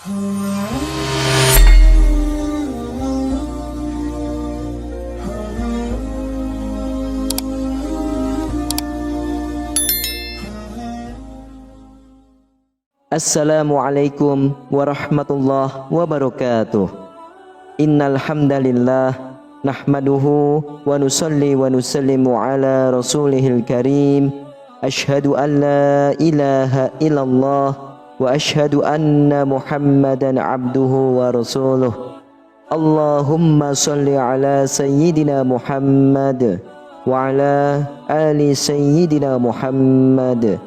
Assalamualaikum warahmatullahi wabarakatuh. Innal hamdalillah nahmaduhu wa nusalli wa nusallimu ala rasulihil karim. Asyhadu an la ilaha illallah wa asyhadu anna Muhammadan abduhu wa rasuluh. Allahumma salli ala sayyidina Muhammad wa ala ali sayyidina Muhammad.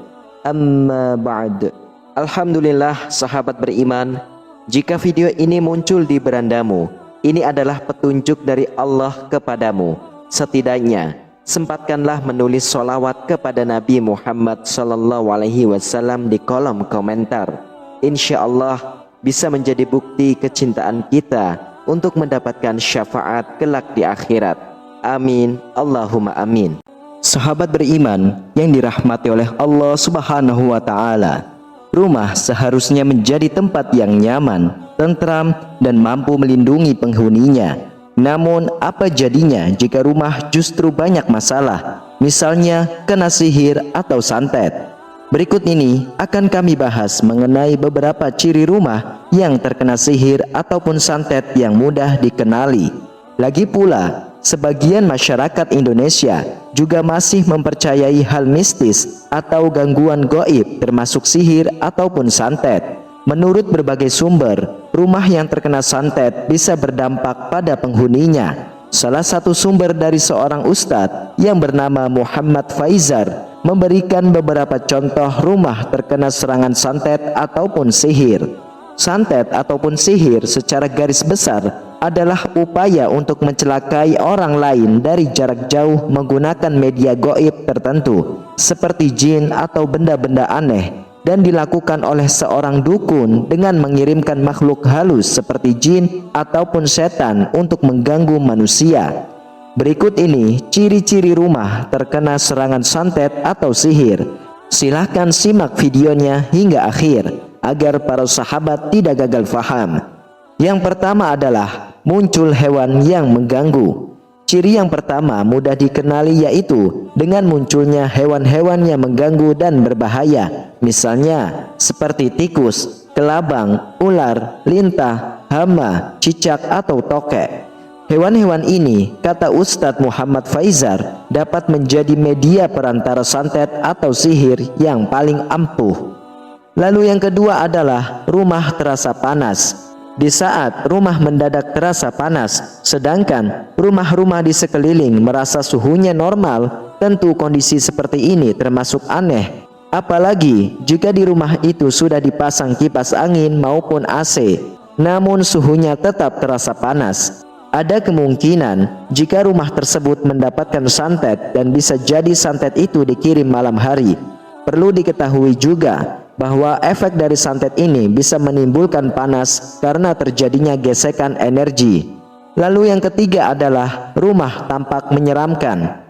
Amma ba'd. Alhamdulillah sahabat beriman, jika video ini muncul di berandamu, ini adalah petunjuk dari Allah kepadamu. Setidaknya sempatkanlah menulis sholawat kepada Nabi Muhammad SAW di kolom komentar. Insya Allah bisa menjadi bukti kecintaan kita untuk mendapatkan syafaat kelak di akhirat. Amin, Allahumma amin. Sahabat beriman yang dirahmati oleh Allah Subhanahu wa Ta'ala, rumah seharusnya menjadi tempat yang nyaman, tentram, dan mampu melindungi penghuninya. Namun apa jadinya jika rumah justru banyak masalah, misalnya kena sihir atau santet? Berikut ini akan kami bahas mengenai beberapa ciri rumah yang terkena sihir ataupun santet yang mudah dikenali. Lagi pula, sebagian masyarakat Indonesia juga masih mempercayai hal mistis atau gangguan gaib termasuk sihir ataupun santet. Menurut berbagai sumber, rumah yang terkena santet bisa berdampak pada penghuninya. Salah satu sumber dari seorang ustadz yang bernama Muhammad Faizar memberikan beberapa contoh rumah terkena serangan santet ataupun sihir. Santet ataupun sihir secara garis besar adalah upaya untuk mencelakai orang lain dari jarak jauh menggunakan media gaib tertentu seperti jin atau benda-benda aneh, dan dilakukan oleh seorang dukun dengan mengirimkan makhluk halus seperti jin ataupun setan untuk mengganggu manusia. Berikut ini ciri-ciri rumah terkena serangan santet atau sihir. Silahkan simak videonya hingga akhir agar para sahabat tidak gagal faham. Yang pertama adalah muncul hewan yang mengganggu. Ciri yang pertama mudah dikenali, yaitu dengan munculnya hewan-hewan yang mengganggu dan berbahaya, misalnya seperti tikus, kelabang, ular, lintah, hama, cicak atau tokek. Hewan-hewan ini, kata Ustadz Muhammad Faizar, dapat menjadi media perantara santet atau sihir yang paling ampuh. Lalu yang kedua adalah rumah terasa panas. Di saat rumah mendadak terasa panas, sedangkan rumah-rumah di sekeliling merasa suhunya normal, tentu kondisi seperti ini termasuk aneh. Apalagi jika di rumah itu sudah dipasang kipas angin maupun AC, namun suhunya tetap terasa panas. Ada kemungkinan jika rumah tersebut mendapatkan santet, dan bisa jadi santet itu dikirim malam hari. Perlu diketahui juga bahwa efek dari santet ini bisa menimbulkan panas karena terjadinya gesekan energi. Lalu yang ketiga adalah rumah tampak menyeramkan.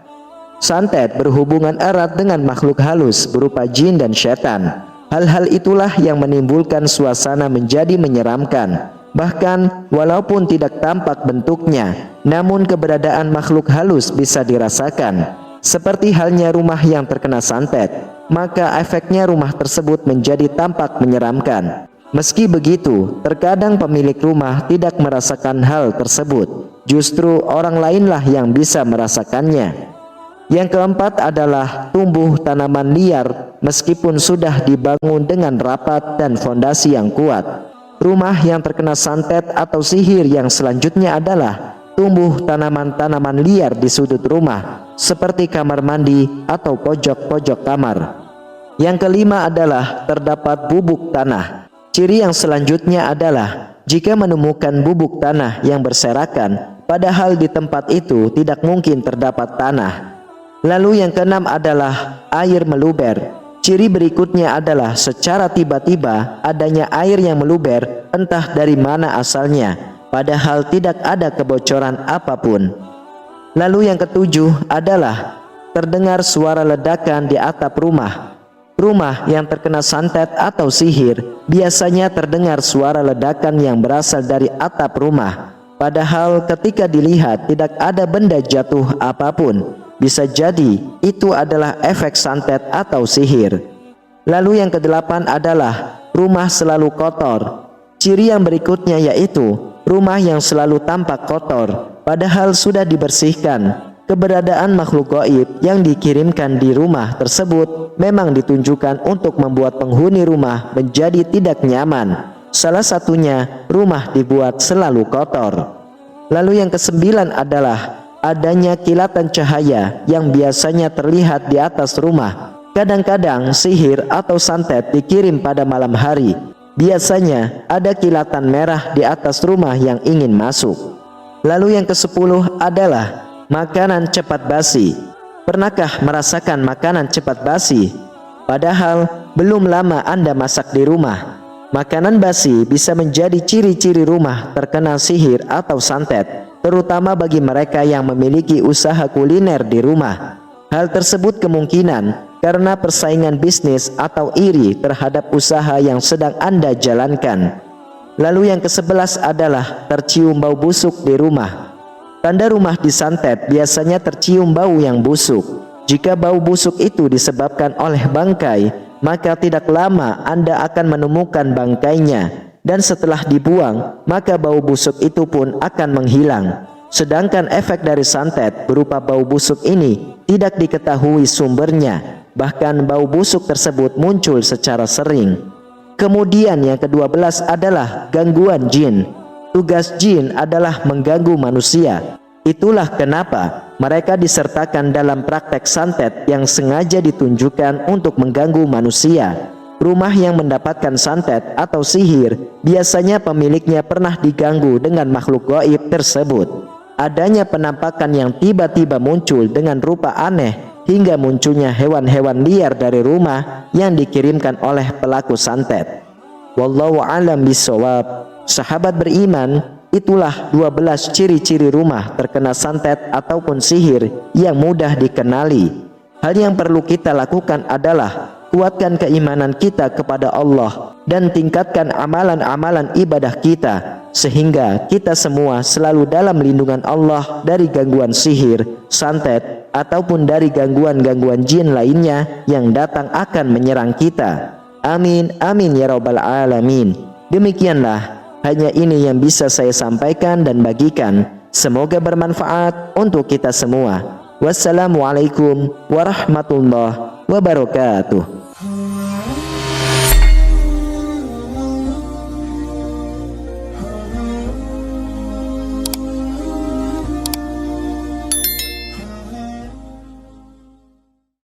Santet berhubungan erat dengan makhluk halus berupa jin dan setan. Hal-hal itulah yang menimbulkan suasana menjadi menyeramkan. Bahkan walaupun tidak tampak bentuknya, namun keberadaan makhluk halus bisa dirasakan. Seperti halnya rumah yang terkena santet, maka efeknya rumah tersebut menjadi tampak menyeramkan. Meski begitu, terkadang pemilik rumah tidak merasakan hal tersebut. Justru orang lainlah yang bisa merasakannya. Yang keempat adalah tumbuh tanaman liar meskipun sudah dibangun dengan rapat dan fondasi yang kuat. Rumah yang terkena santet atau sihir yang selanjutnya adalah tumbuh tanaman-tanaman liar di sudut rumah, seperti kamar mandi atau pojok-pojok kamar. Yang kelima adalah terdapat bubuk tanah. Ciri yang selanjutnya adalah jika menemukan bubuk tanah yang berserakan, padahal di tempat itu tidak mungkin terdapat tanah. Lalu yang keenam adalah air meluber. Ciri berikutnya adalah secara tiba-tiba adanya air yang meluber, entah dari mana asalnya, padahal tidak ada kebocoran apapun. Lalu yang ketujuh adalah terdengar suara ledakan di atap rumah. rumah yang terkena santet atau sihir, biasanya terdengar suara ledakan yang berasal dari atap rumah. Padahal ketika dilihat tidak ada benda jatuh apapun. Bisa jadi itu adalah efek santet atau sihir. Lalu yang kedelapan adalah rumah selalu kotor. Ciri yang berikutnya yaitu rumah yang selalu tampak kotor, padahal sudah dibersihkan. Keberadaan makhluk gaib yang dikirimkan di rumah tersebut memang ditunjukkan untuk membuat penghuni rumah menjadi tidak nyaman. Salah satunya rumah dibuat selalu kotor. Lalu yang kesembilan adalah adanya kilatan cahaya yang biasanya terlihat di atas rumah. Kadang-kadang sihir atau santet dikirim pada malam hari. Biasanya ada kilatan merah di atas rumah yang ingin masuk. Lalu yang ke-10 adalah makanan cepat basi. Pernahkah merasakan makanan cepat basi? Padahal belum lama Anda masak di rumah. Makanan basi bisa menjadi ciri-ciri rumah terkena sihir atau santet, terutama bagi mereka yang memiliki usaha kuliner di rumah. Hal tersebut kemungkinan karena persaingan bisnis atau iri terhadap usaha yang sedang Anda jalankan. Lalu yang ke-11 adalah tercium bau busuk di rumah. Tanda rumah disantet biasanya tercium bau yang busuk. Jika bau busuk itu disebabkan oleh bangkai, maka tidak lama Anda akan menemukan bangkainya, dan setelah dibuang, maka bau busuk itu pun akan menghilang. Sedangkan efek dari santet berupa bau busuk ini tidak diketahui sumbernya, bahkan bau busuk tersebut muncul secara sering. Kemudian yang ke-12 adalah gangguan jin. Tugas jin adalah mengganggu manusia. Itulah kenapa mereka disertakan dalam praktek santet yang sengaja ditunjukkan untuk mengganggu manusia. Rumah yang mendapatkan santet atau sihir biasanya pemiliknya pernah diganggu dengan makhluk gaib tersebut. Adanya penampakan yang tiba-tiba muncul dengan rupa aneh, hingga munculnya hewan-hewan liar dari rumah yang dikirimkan oleh pelaku santet. Wallahu a'lam bishawab. Sahabat beriman, itulah 12 ciri-ciri rumah terkena santet ataupun sihir yang mudah dikenali. Hal yang perlu kita lakukan adalah kuatkan keimanan kita kepada Allah dan tingkatkan amalan-amalan ibadah kita, sehingga kita semua selalu dalam lindungan Allah dari gangguan sihir, santet, ataupun dari gangguan-gangguan jin lainnya yang datang akan menyerang kita. Amin, amin ya rabbal alamin. Demikianlah, hanya ini yang bisa saya sampaikan dan bagikan. Semoga bermanfaat untuk kita semua. Wassalamualaikum warahmatullahi wabarakatuh.